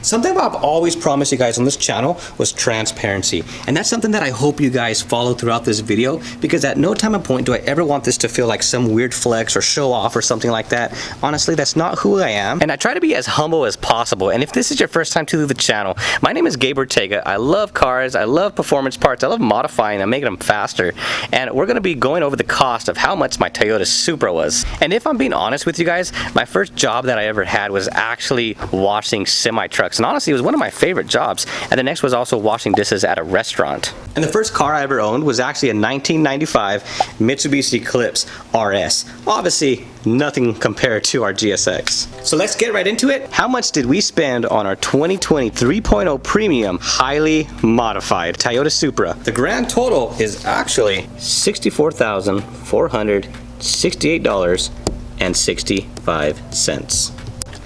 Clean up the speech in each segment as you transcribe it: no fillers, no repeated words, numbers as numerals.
Something I've always promised you guys on this channel was transparency. And that's something that I hope you guys follow throughout this video, because at no time and point do I ever want this to feel like some weird flex or show off or something like that. Honestly, that's not who I am. And I try to be as humble as possible. And if this is your first time to the channel, my name is Gabe Ortega. I love cars, I love performance parts, I love modifying and making them faster. And we're gonna be going over the cost of how much my Toyota Supra was. And if I'm being honest with you guys, my first job that I ever had was actually washing semi-trucks. And honestly, it was one of my favorite jobs. And the next was also washing dishes at a restaurant. And the first car I ever owned was actually a 1995 Mitsubishi Eclipse RS. Obviously, nothing compared to our GSX. So let's get right into it. How much did we spend on our 2020 3.0 Premium highly modified Toyota Supra? The grand total is actually $64,468.65.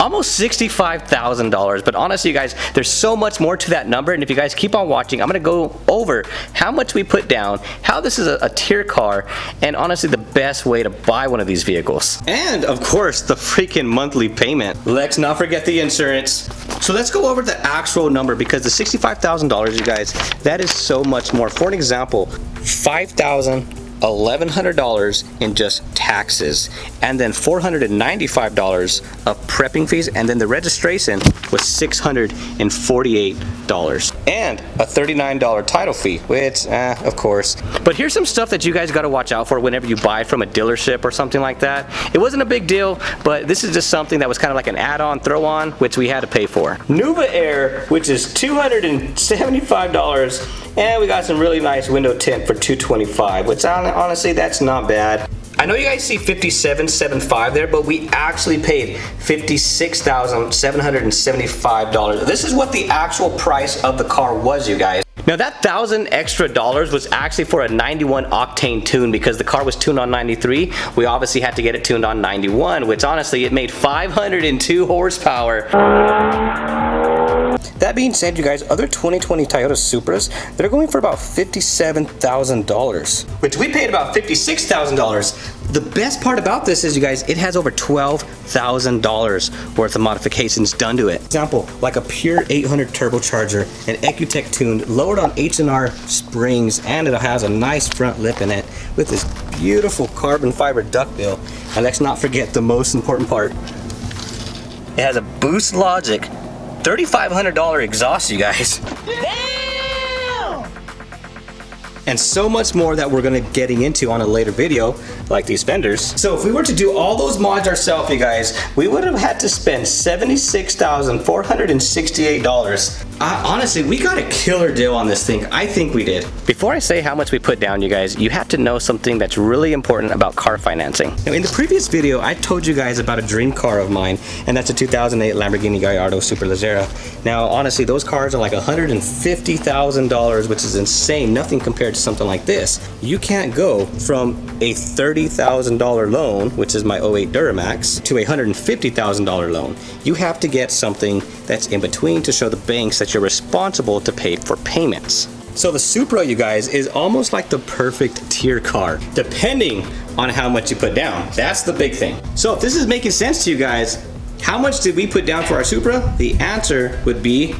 Almost $65,000, but honestly you guys, there's so much more to that number, and if you guys keep on watching, I'm gonna go over how much we put down, how this is a tier car, and honestly the best way to buy one of these vehicles. And of course, the freaking monthly payment. Let's not forget the insurance. So let's go over the actual number, because the $65,000, you guys, that is so much more. For an example, $1,100 in just taxes, and then $495 of prepping fees, and then the registration was $648, and a $39 title fee, which of course. But here's some stuff that you guys got to watch out for whenever you buy from a dealership or something like that. It wasn't a big deal, but this is just something that was kind of like an add-on, throw-on, which we had to pay for. Nuva Air, which is $275, and we got some really nice window tint for $225, which honestly, that's not bad. I know you guys see $57,750 there, but we actually paid $56,775. This is what the actual price of the car was, you guys. Now that $1,000 extra was actually for a 91 octane tune, because the car was tuned on 93. We obviously had to get it tuned on 91, which honestly, it made 502 horsepower. That being said, you guys, other 2020 Toyota Supras, they're going for about $57,000, which we paid about $56,000. The best part about this is, you guys, it has over $12,000 worth of modifications done to it. For example, like a pure 800 turbocharger, an Ecutech tuned, lowered on H&R springs, and it has a nice front lip in it with this beautiful carbon fiber duckbill. And let's not forget the most important part. It has a Boost Logic $3,500 exhaust, you guys. Damn! And so much more that we're gonna getting into on a later video, like these fenders. So if we were to do all those mods ourselves, you guys, we would have had to spend $76,468. Honestly, we got a killer deal on this thing. I think we did. Before I say how much we put down, you guys, you have to know something that's really important about car financing. Now, in the previous video, I told you guys about a dream car of mine, and that's a 2008 Lamborghini Gallardo Superleggera. Now, honestly, those cars are like $150,000, which is insane. Nothing compared to something like this. You can't go from a $30,000 loan, which is my 08 Duramax, to a $150,000 loan. You have to get something that's in between to show the banks that you're responsible to pay for payments. So the Supra, you guys, is almost like the perfect tier car, depending on how much you put down. That's the big thing. So if this is making sense to you guys, how much did we put down for our Supra? The answer would be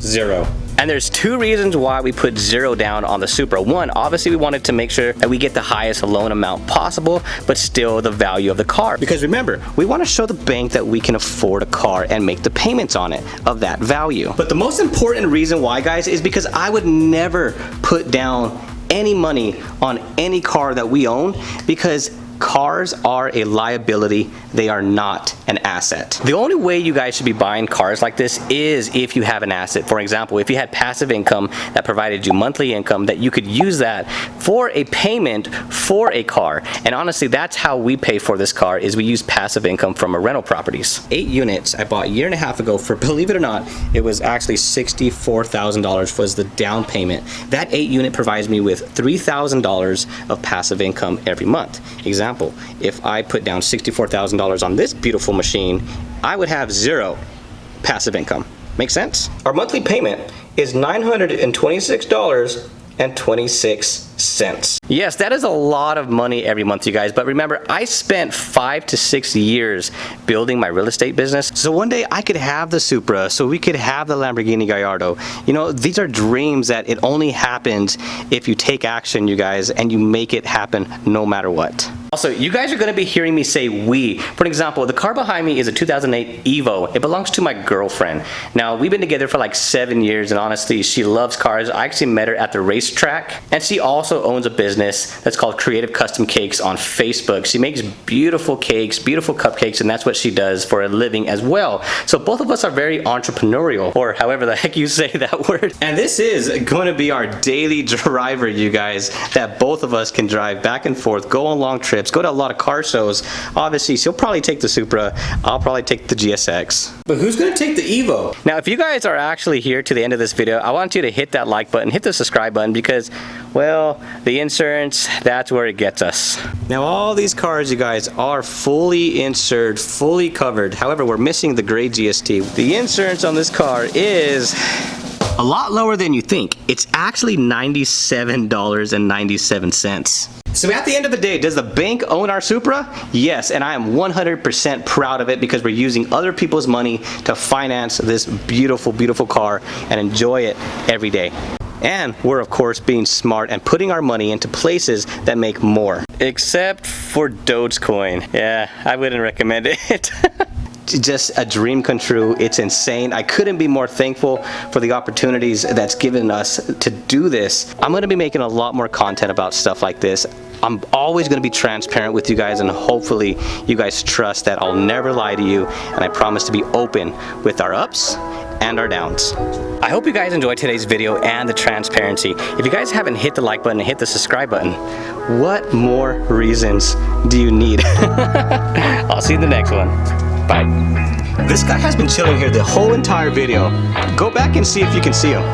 $0. And there's two reasons why we put $0 down on the Supra. One, obviously we wanted to make sure that we get the highest loan amount possible, but still the value of the car. Because remember, we want to show the bank that we can afford a car and make the payments on it of that value. But the most important reason why, guys, is because I would never put down any money on any car that we own, because cars are a liability, they are not an asset. The only way you guys should be buying cars like this is if you have an asset. For example, if you had passive income that provided you monthly income, that you could use that for a payment for a car. And honestly, that's how we pay for this car, is we use passive income from our rental properties. 8 units I bought a year and a half ago for, believe it or not, it was actually $64,000 was the down payment. That 8 unit provides me with $3,000 of passive income every month. Example, if I put down $64,000 on this beautiful machine, I would have $0 passive income. Make sense? Our monthly payment is $926 $1,000,000.26. Yes, that is a lot of money every month, you guys. But remember, I spent 5 to 6 years building my real estate business. So one day I could have the Supra, so we could have the Lamborghini Gallardo. You know, these are dreams that it only happens if you take action, you guys, and you make it happen no matter what. Also, you guys are going to be hearing me say we. For example, the car behind me is a 2008 Evo. It belongs to my girlfriend. Now, we've been together for like 7 years, and honestly, she loves cars. I actually met her at the racetrack, and she also owns a business that's called Creative Custom Cakes on Facebook. She makes beautiful cakes, beautiful cupcakes, and that's what she does for a living as well. So both of us are very entrepreneurial, or however the heck you say that word. And this is going to be our daily driver, you guys, that both of us can drive back and forth, go on long trips, go to a lot of car shows. Obviously, she'll probably take the Supra. I'll probably take the GSX. But who's gonna take the Evo? Now, if you guys are actually here to the end of this video, I want you to hit that like button, hit the subscribe button, because, well, the insurance, that's where it gets us. Now, all these cars, you guys, are fully insured, fully covered. However, we're missing the gray GST. The insurance on this car is a lot lower than you think. It's actually $97.97. So at the end of the day, does the bank own our Supra? Yes, and I am 100% proud of it because we're using other people's money to finance this beautiful, beautiful car and enjoy it every day. And we're of course being smart and putting our money into places that make more. Except for Dogecoin. Yeah, I wouldn't recommend it. Just a dream come true. It's insane. I couldn't be more thankful for the opportunities that's given us to do this. I'm going to be making a lot more content about stuff like this. I'm always going to be transparent with you guys, and hopefully you guys trust that I'll never lie to you, and I promise to be open with our ups and our downs. I hope you guys enjoyed today's video and the transparency. If you guys haven't hit the like button and hit the subscribe button, what more reasons do you need? I'll see you in the next one. Bye. This guy has been chilling here the whole entire video. Go back and see if you can see him.